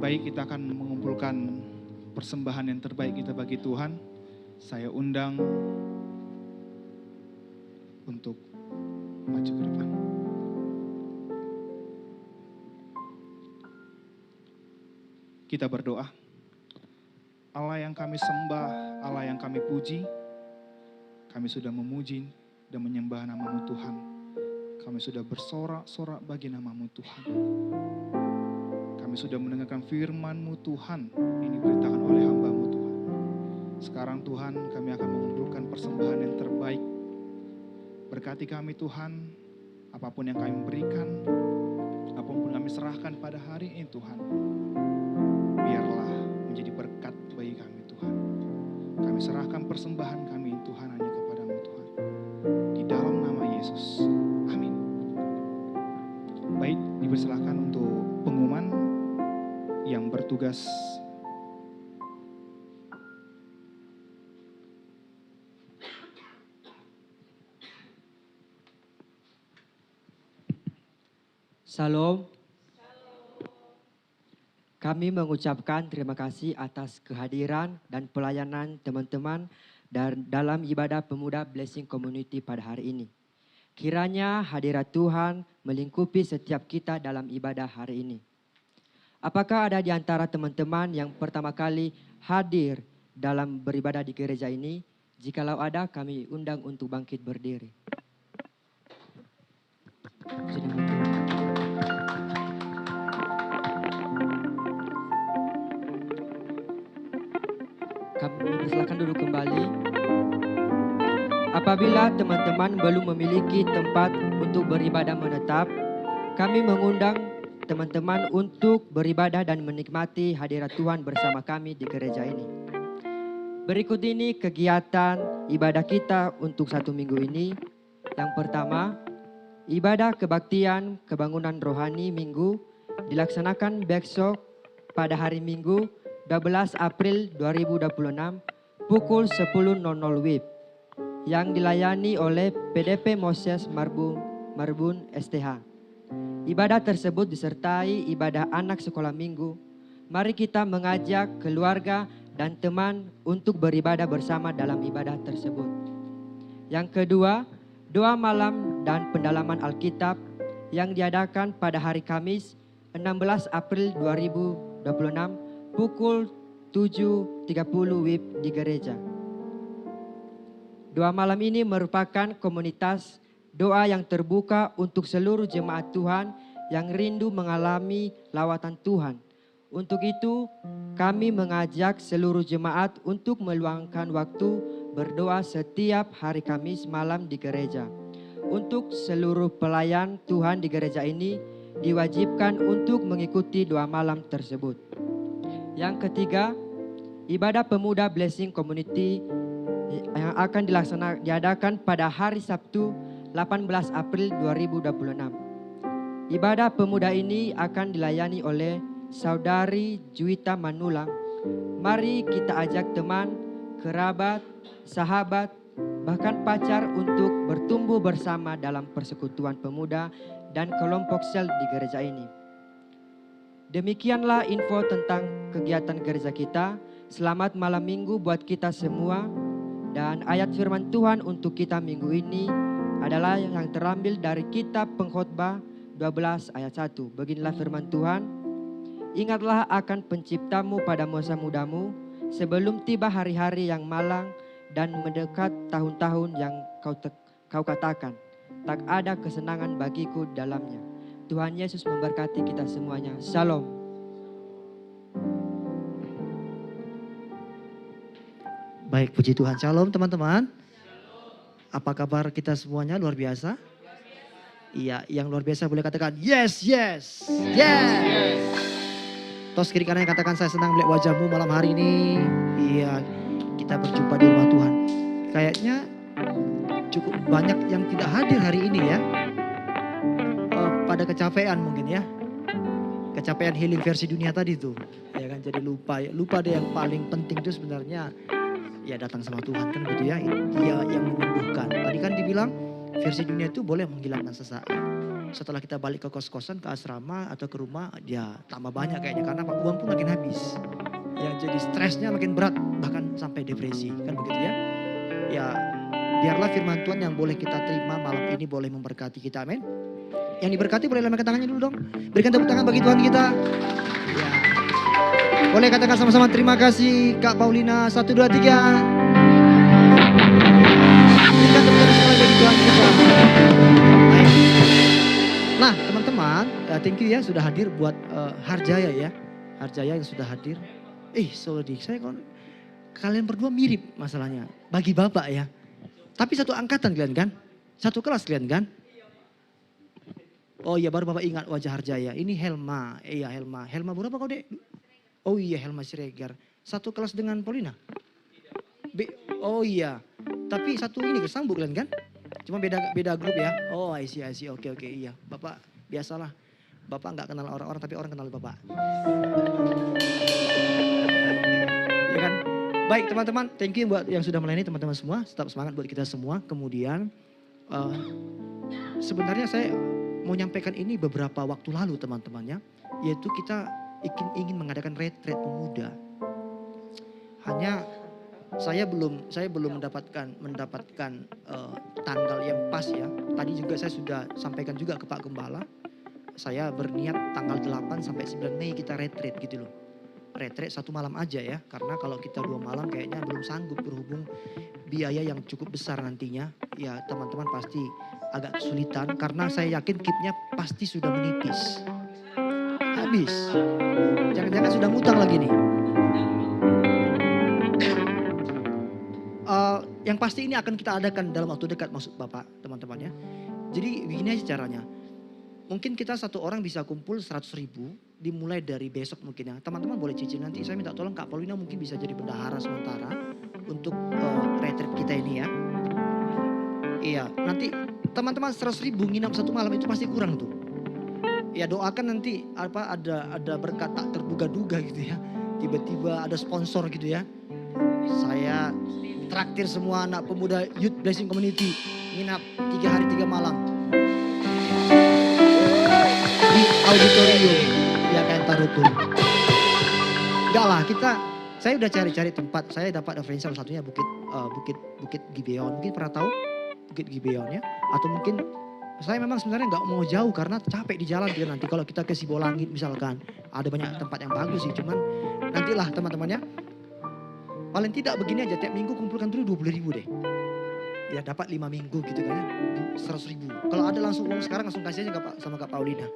[SPEAKER 1] Baik, kita akan mengumpulkan persembahan yang terbaik kita bagi Tuhan. Saya undang untuk maju ke depan. Kita berdoa. Allah yang kami sembah, Allah yang kami puji, kami sudah memuji dan menyembah nama-Mu Tuhan. Kami sudah bersorak-sorak bagi nama-Mu Tuhan. Kami sudah mendengarkan firman-Mu Tuhan yang diberitakan oleh hamba-Mu Tuhan. Sekarang Tuhan, kami akan mengumpulkan persembahan yang terbaik. Berkati kami Tuhan, apapun yang kami berikan, apapun kami serahkan pada hari ini Tuhan, biarlah menjadi berkat bagi kami Tuhan. Kami serahkan persembahan kami Tuhan hanya kepada-Mu Tuhan. Di dalam nama Yesus. Amin. Baik, dipersilakan untuk pengumuman yang bertugas.
[SPEAKER 4] Shalom. Kami mengucapkan terima kasih atas kehadiran dan pelayanan teman-teman dalam ibadah pemuda Blessing Community pada hari ini. Kiranya hadirat Tuhan melingkupi setiap kita dalam ibadah hari ini. Apakah ada di antara teman-teman yang pertama kali hadir dalam beribadah di gereja ini? Jikalau ada, kami undang untuk bangkit berdiri. Kami persilakan duduk kembali. Apabila teman-teman belum memiliki tempat untuk beribadah menetap, kami mengundang teman-teman untuk beribadah dan menikmati hadirat Tuhan bersama kami di gereja ini. Berikut ini kegiatan ibadah kita untuk 1 minggu ini. Yang pertama, ibadah kebaktian kebangunan rohani minggu dilaksanakan besok pada hari Minggu 12 April 2026 pukul 10.00 WIB yang dilayani oleh PDP Moses Marbun STH. Ibadah tersebut disertai ibadah anak sekolah minggu. Mari kita mengajak keluarga dan teman untuk beribadah bersama dalam ibadah tersebut. Yang kedua, doa malam dan pendalaman Alkitab yang diadakan pada hari Kamis 16 April 2026 pukul 7.30 WIB di gereja. Doa malam ini merupakan komunitas doa yang terbuka untuk seluruh jemaat Tuhan yang rindu mengalami lawatan Tuhan. Untuk itu, kami mengajak seluruh jemaat untuk meluangkan waktu berdoa setiap hari Kamis malam di gereja. Untuk seluruh pelayan Tuhan di gereja ini diwajibkan untuk mengikuti doa malam tersebut. Yang ketiga, ibadah pemuda Blessing Community yang akan diadakan pada hari Sabtu 18 April 2026. Ibadah pemuda ini akan dilayani oleh Saudari Juwita Manulang. Mari kita ajak teman, kerabat, sahabat, bahkan pacar untuk bertumbuh bersama dalam persekutuan pemuda dan kelompok sel di gereja ini. Demikianlah info tentang kegiatan gereja kita. Selamat malam minggu buat kita semua. Dan ayat firman Tuhan untuk kita minggu ini adalah yang terambil dari kitab Pengkhotbah 12 ayat 1. Beginilah firman Tuhan. Ingatlah akan penciptamu pada masa mudamu, sebelum tiba hari-hari yang malang dan mendekat tahun-tahun yang kau katakan, tak ada kesenangan bagiku dalamnya. Tuhan Yesus memberkati kita semuanya. Shalom.
[SPEAKER 5] Baik, puji Tuhan. Shalom teman-teman. Apa kabar kita semuanya? Luar biasa? Iya, yang luar biasa boleh katakan yes, yes, yes. Tos kiri kanan yang katakan saya senang melihat wajahmu malam hari ini. Iya, kita berjumpa di rumah Tuhan. Kayaknya cukup banyak yang tidak hadir hari ini ya. Pada kecapean mungkin ya. Kecapean healing versi dunia tadi tuh. Ya kan, jadi lupa deh yang paling penting itu sebenarnya ya datang sama Tuhan kan gitu ya. Dia yang menyembuhkan. Tadi kan dibilang versi dunia itu boleh menghilangkan sesaat. Setelah kita balik ke kos-kosan, ke asrama atau ke rumah, dia tambah banyak kayaknya karena uang pun makin habis. Ya jadi stresnya makin berat bahkan sampai depresi kan begitu ya. Ya biarlah firman Tuhan yang boleh kita terima malam ini boleh memberkati kita, amin. Yang diberkati boleh lambaikan tangannya dulu dong. Berikan tepuk tangan bagi Tuhan kita. Ya. Boleh katakan sama-sama terima kasih Kak Paulina. 1, 2, 3. Berikan tepuk tangan sekali bagi Tuhan kita. Baik. Nah teman-teman, thank you ya sudah hadir buat Harjaya ya. Harjaya yang sudah hadir. Sorry, kalian berdua mirip masalahnya. Bagi Bapak ya. Tapi satu angkatan kalian kan? Satu kelas kalian kan? Oh iya baru Bapak ingat wajah Harjaya. Ini Helma. Iya Helma. Helma berapa kau dek? Oh iya Helma Siregar. Satu kelas dengan Paulina? Oh iya. Tapi satu ini kesambung kalian kan? Cuma beda grup ya. Oh I see. Oke iya. Bapak biasalah. Bapak nggak kenal orang-orang tapi orang kenal Bapak. Ya kan? Baik teman-teman, thank you buat yang sudah melayani teman-teman semua. Tetap semangat buat kita semua. Kemudian sebenarnya saya mau nyampaikan ini beberapa waktu lalu teman-temannya. Yaitu kita ingin mengadakan retreat pemuda. Hanya saya belum mendapatkan tanggal yang pas ya. Tadi juga saya sudah sampaikan juga ke Pak Gembala. Saya berniat tanggal 8 sampai 9 Mei kita retreat gitu loh. Retreat 1 malam aja ya. Karena kalau kita 2 malam kayaknya belum sanggup berhubung biaya yang cukup besar nantinya. Ya teman-teman pasti agak kesulitan. Karena saya yakin KIP-nya pasti sudah menipis. Habis. Jangan-jangan sudah ngutang lagi nih. Yang pasti ini akan kita adakan dalam waktu dekat maksud Bapak teman-teman ya. Jadi begini aja caranya. Mungkin kita satu orang bisa kumpul 100.000 dimulai dari besok mungkin ya. Teman-teman boleh cicil nanti saya minta tolong Kak Paulina mungkin bisa jadi bendahara sementara untuk retreat kita ini ya. Iya nanti teman-teman 100.000 nginap 1 malam itu pasti kurang tuh. Ya doakan nanti ada berkat tak terduga-duga gitu ya. Tiba-tiba ada sponsor gitu ya. Saya traktir semua anak pemuda Youth Blessing Community nginap 3 hari 3 malam di auditorium ya kan Tarutul. Enggak lah saya udah cari-cari tempat. Saya dapat referensi salah satunya Bukit Gibeon. Mungkin pernah tahu Bukit Gibeon ya? Atau mungkin saya memang sebenarnya nggak mau jauh karena capek di jalan gitu nanti kalau kita ke Sibolangit misalkan ada banyak tempat yang bagus sih cuman nantilah teman-temannya. Paling tidak begini aja, tiap minggu kumpulkan dulu 20.000 deh. Ya dapat 5 minggu gitu kan ya, 100.000. Kalau ada langsung uang sekarang langsung kasih aja sama Kak Paulina.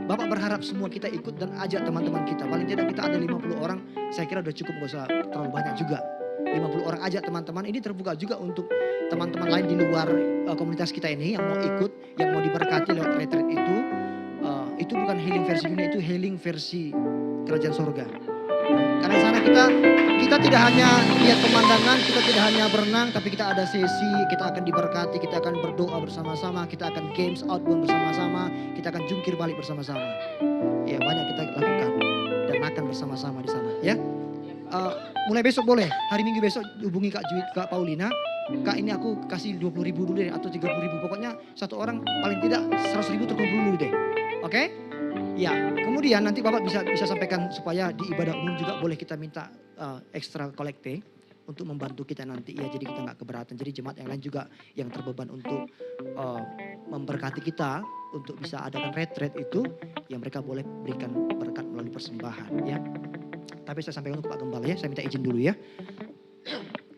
[SPEAKER 5] Bapak berharap semua kita ikut dan ajak teman-teman kita. Paling tidak kita ada 50 orang, saya kira udah cukup gak usah terlalu banyak juga. 50 orang ajak teman-teman, ini terbuka juga untuk teman-teman lain di luar komunitas kita ini yang mau ikut, yang mau diberkati lewat retreat itu. Itu bukan healing versi dunia, itu healing versi kerajaan sorga. Karena di sana kita tidak hanya lihat pemandangan, kita tidak hanya berenang, tapi kita ada sesi, kita akan diberkati, kita akan berdoa bersama-sama, kita akan games outbound bersama-sama, kita akan jungkir balik bersama-sama. Ya banyak kita lakukan dan makan bersama-sama di sana. Ya, mulai besok boleh, hari Minggu besok hubungi Kak Paulina. Kak ini aku kasih 20.000 dulu deh atau 30.000, pokoknya satu orang paling tidak 100.000 terkumpul dulu deh. Oke? Ya, kemudian nanti Bapak bisa sampaikan supaya di ibadah umum juga boleh kita minta ekstra kolekte. untuk membantu kita nanti ya, jadi kita nggak keberatan. Jadi jemaat yang lain juga yang terbeban untuk memberkati kita untuk bisa adakan retreat itu, yang mereka boleh berikan berkat melalui persembahan ya. Tapi saya sampaikan untuk Pak Gembala ya, saya minta izin dulu ya.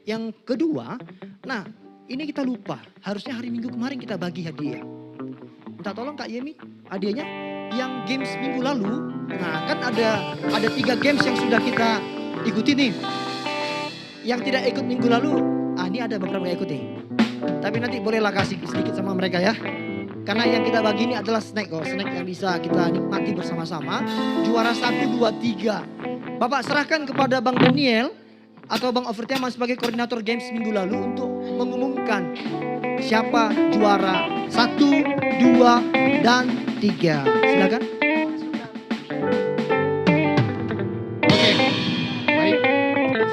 [SPEAKER 5] Yang kedua, nah ini kita lupa, harusnya hari Minggu kemarin kita bagi hadiah. Minta tolong Kak Yemi, hadiahnya yang games minggu lalu. Nah kan ada 3 games yang sudah kita ikuti nih. Yang tidak ikut minggu lalu, ini ada beberapa yang ikut nih. Tapi nanti bolehlah kasih sedikit sama mereka ya. Karena yang kita bagi ini adalah snack kok, snack yang bisa kita nikmati bersama-sama. Juara 1, 2, 3. Bapak serahkan kepada Bang Daniel atau Bang Overtiaman sebagai koordinator games minggu lalu untuk mengumumkan siapa juara 1, 2, dan 3. Silakan.
[SPEAKER 1] Oke, baik.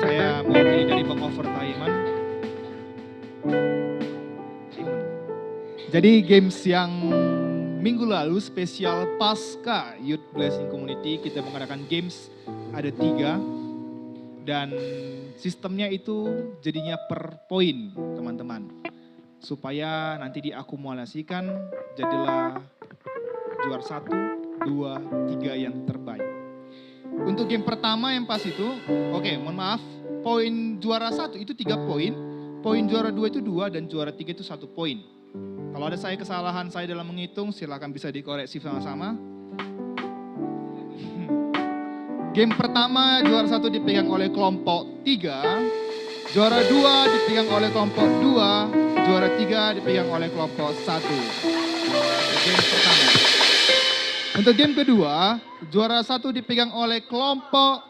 [SPEAKER 1] Saya mewakili dari Bang Overtiaman. Jadi games yang minggu lalu spesial Pasca Youth Blessing Community, kita mengadakan games ada 3 dan sistemnya itu jadinya per poin teman-teman. Supaya nanti diakumulasikan jadilah juara 1, 2, 3 yang terbaik. Untuk game pertama yang pas itu, oke mohon maaf, poin juara 1 itu 3 poin, poin juara 2 itu 2 dan juara 3 itu 1 poin. Kalau ada kesalahan saya dalam menghitung, silakan bisa dikoreksi sama-sama. Game pertama juara 1 dipegang oleh kelompok 3, juara 2 dipegang oleh kelompok 2, juara 3 dipegang oleh kelompok 1. Game pertama. Untuk game kedua, juara 1 dipegang oleh kelompok,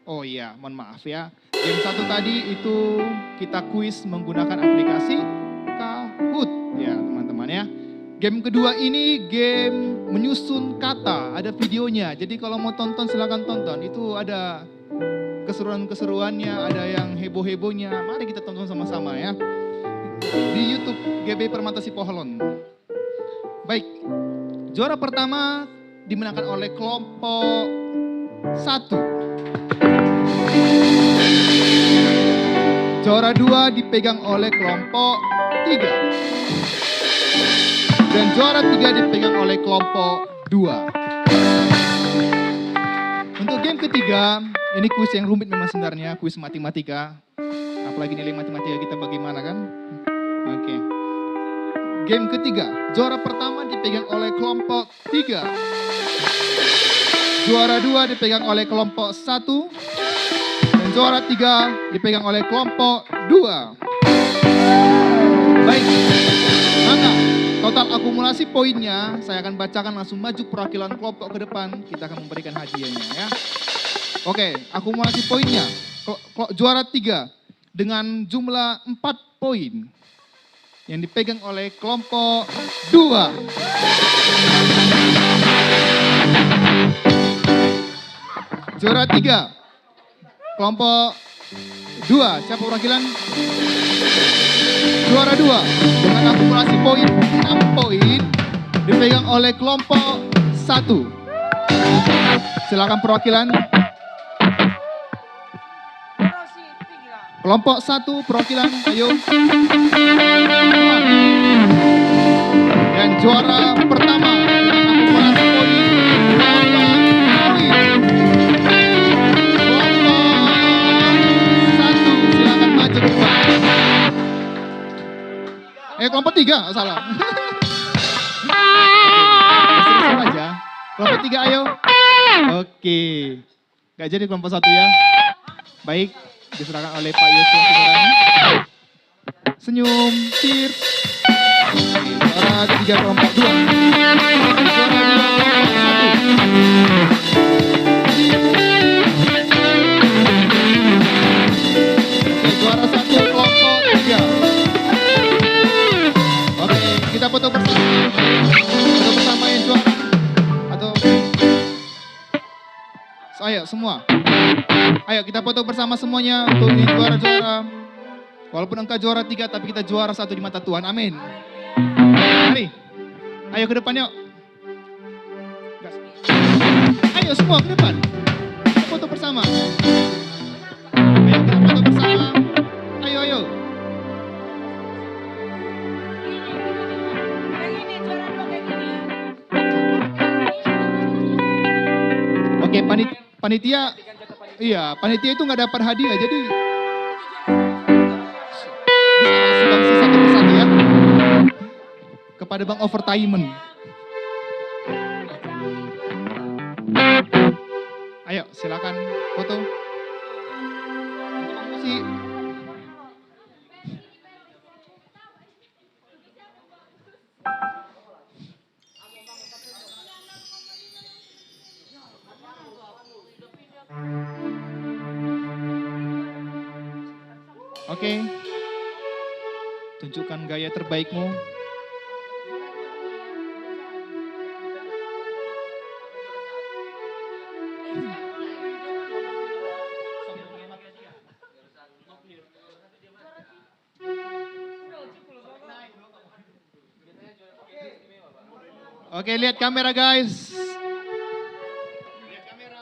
[SPEAKER 1] oh iya mohon maaf ya. Game 1 tadi itu kita kuis menggunakan aplikasi Kahoot ya teman-teman ya. Game kedua ini game menyusun kata, ada videonya. Jadi kalau mau tonton silakan tonton. Itu ada keseruan-keseruannya, ada yang heboh-hebohnya. Mari kita tonton sama-sama ya. Di YouTube GB Permata Sipoholon. Baik, juara pertama dimenangkan oleh kelompok 1. Juara 2 dipegang oleh kelompok 3. Dan juara 3 dipegang oleh kelompok 2. Untuk game ketiga, ini kuis yang rumit memang sebenarnya, kuis matematika. Apalagi nilai matematika kita bagaimana kan? Oke. Game ketiga, juara pertama dipegang oleh kelompok 3. Juara 2 dipegang oleh kelompok 1. Dan juara 3 dipegang oleh kelompok 2. Baik, maka total akumulasi poinnya saya akan bacakan, langsung maju perwakilan kelompok ke depan, kita akan memberikan hadiahnya ya. Oke, akumulasi poinnya. Juara 3 dengan jumlah 4 poin yang dipegang oleh kelompok 2. Juara 3 kelompok 2, siapa perwakilan? Juara 2 dengan akumulasi poin 6 poin dipegang oleh kelompok 1. Silakan perwakilan. Kelompok 1 perwakilan, ayo. Dan juara pertama dengan akumulasi poin 8 poin. Kelompok 1 silakan maju ke depan. Kelompok 3, salah. Terus aja. Kelompok 3 ayo. Oke. Gak jadi kelompok 1 ya. Baik, diserahkan oleh Pak Yusuf. Senyum, cheers. Juara 3 kelompok 2. Juara 2 kelompok 1. Juara 1 kelompok 3. Oke, kita foto bersama. Foto bersama yang juara. Atau ayo semua. Ayo kita foto bersama semuanya untuk ini juara-juara. Walaupun engkau juara 3 tapi kita juara 1 di mata Tuhan. Amin. Mari. Ayo ke depan yuk. Gas. Ayo semua ke depan. Kita foto bersama. Ayo kita foto bersama. Oke, panitia, iya, panitia itu nggak dapat hadiah, jadi bisa sumbangsi satu persatu ya kepada Bang Overtainment. Ayo, silakan foto. Bang Musi. Oke. Tunjukkan gaya terbaikmu. Oke, lihat kamera guys. Lihat kamera.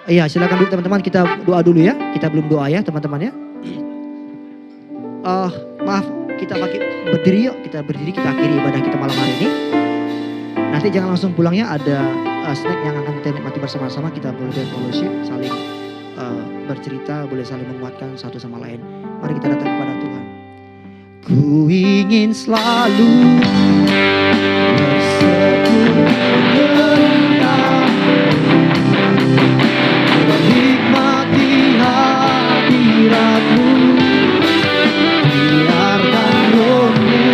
[SPEAKER 5] Iya, silakan dulu teman-teman, kita doa dulu ya. Kita belum doa ya teman-teman ya. Maaf, kita pakai berdiri yuk. Kita berdiri, kita akhiri ibadah kita malam hari ini. Nanti jangan langsung pulang ya, ada snack yang akan kita nikmati bersama-sama. Kita boleh fellowship, saling bercerita, boleh saling menguatkan satu sama lain. Mari kita datang kepada Tuhan. Ku ingin selalu bersekutu menikmati hadirat-Mu, biarkan Roh-Mu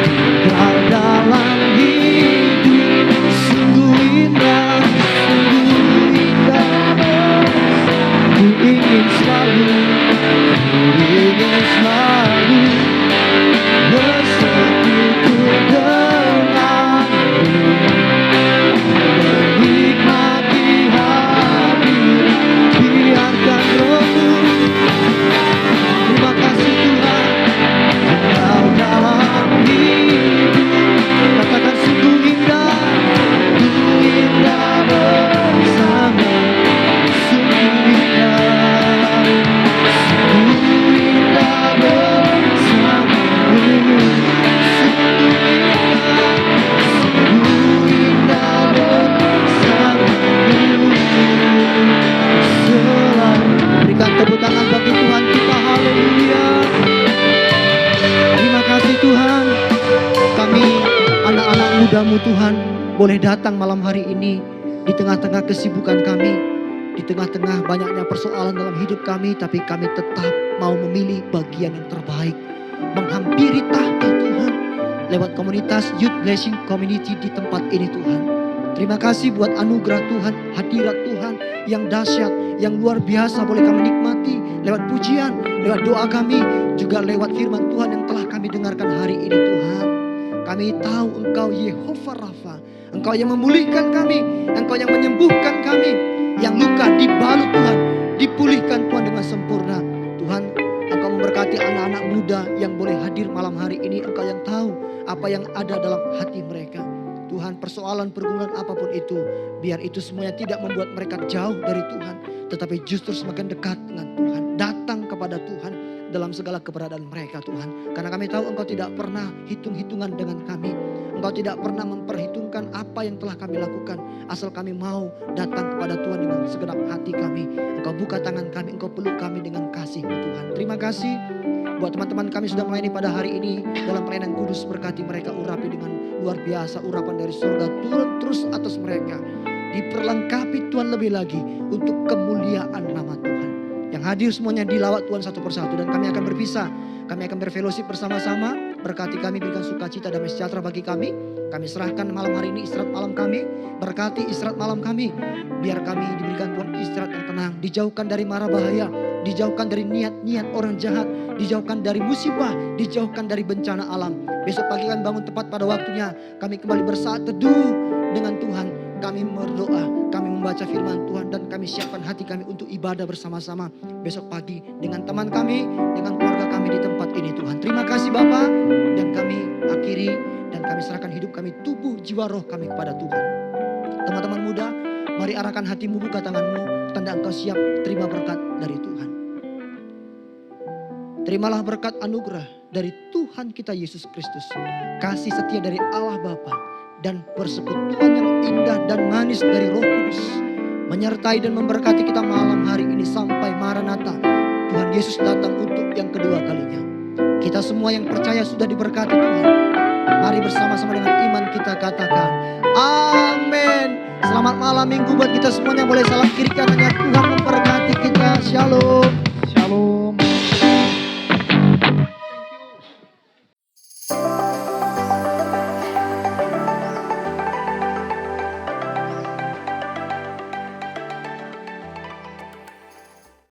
[SPEAKER 5] tinggal dalam hidup. Sungguh indah, sungguh indah. Ku ingin selalu bersekutu denganmu, menikmati hadirat, biarkan Roh-Mu. Terima kasih Tuhan, Engkau dalam hidup. Katakan sungguh indah bersama, sungguh indah bersamamu, sungguh indah bersamamu. Selalu berikan tepuk tangan bagi Tuhan kita, haleluya. Terima kasih Tuhan, kami anak-anak muda-Mu Tuhan boleh datang malam hari ini di tengah-tengah kesibukan kami, di tengah-tengah banyaknya persoalan dalam hidup kami, tapi kami tetap mau memilih bagian yang terbaik, menghampiri tahta Tuhan lewat komunitas Youth Blessing Community di tempat ini Tuhan. Terima kasih buat anugerah Tuhan, hadirat Tuhan yang dahsyat, yang luar biasa boleh kami nikmati lewat pujian, lewat doa kami, juga lewat firman Tuhan yang telah kami dengarkan hari ini Tuhan. Kami tahu Engkau Yehova Rafa, Engkau yang memulihkan kami, Engkau yang menyembuhkan kami, yang luka dibalut Tuhan, dipulihkan Tuhan dengan sempurna. Tuhan, Engkau memberkati anak-anak muda yang boleh hadir malam hari ini. Engkau yang tahu apa yang ada dalam hati mereka. Tuhan, persoalan pergumulan apapun itu, biar itu semuanya tidak membuat mereka jauh dari Tuhan, tetapi justru semakin dekat dengan Tuhan, datang kepada Tuhan dalam segala keberadaan mereka Tuhan. Karena kami tahu Engkau tidak pernah hitung-hitungan dengan kami. Engkau tidak pernah memperhitungkan apa yang telah kami lakukan. Asal kami mau datang kepada Tuhan dengan segenap hati kami. Engkau buka tangan kami, Engkau peluk kami dengan kasih Tuhan. Terima kasih buat teman-teman kami sudah melayani pada hari ini dalam pelayanan kudus. Berkati mereka, urapi dengan luar biasa urapan dari surga turun terus atas mereka. Diperlengkapi Tuhan lebih lagi untuk kemuliaan nama Tuhan. Yang hadir semuanya dilawat Tuhan satu persatu, dan kami akan berpisah. Kami akan berfellowship bersama-sama. Berkati kami, berikan sukacita damai sejahtera bagi kami. Kami serahkan malam hari ini istirahat malam kami. Berkati istirahat malam kami. Biar kami diberikan Tuhan istirahat yang tenang. Dijauhkan dari mara bahaya. Dijauhkan dari niat-niat orang jahat. Dijauhkan dari musibah. Dijauhkan dari bencana alam. Besok pagi kami bangun tepat pada waktunya. Kami kembali bersaat teduh dengan Tuhan. Kami berdoa, kami membaca firman Tuhan, dan kami siapkan hati kami untuk ibadah bersama-sama besok pagi dengan teman kami, dengan keluarga kami di tempat ini Tuhan. Terima kasih Bapa, dan kami akhiri dan kami serahkan hidup kami, tubuh, jiwa, roh kami kepada Tuhan. Teman-teman muda, mari arahkan hatimu, buka tanganmu, tanda engkau siap terima berkat dari Tuhan. Terimalah berkat anugerah dari Tuhan kita Yesus Kristus, kasih setia dari Allah Bapa, dan persekutuan yang indah dan manis dari Roh Kudus menyertai dan memberkati kita malam hari ini sampai Maranatha, Tuhan Yesus datang untuk yang kedua kalinya. Kita semua yang percaya sudah diberkati Tuhan. Mari bersama-sama dengan iman kita katakan amin. Selamat malam minggu buat kita semuanya. Boleh salam kiri kanannya, Tuhan memberkati kita. Shalom.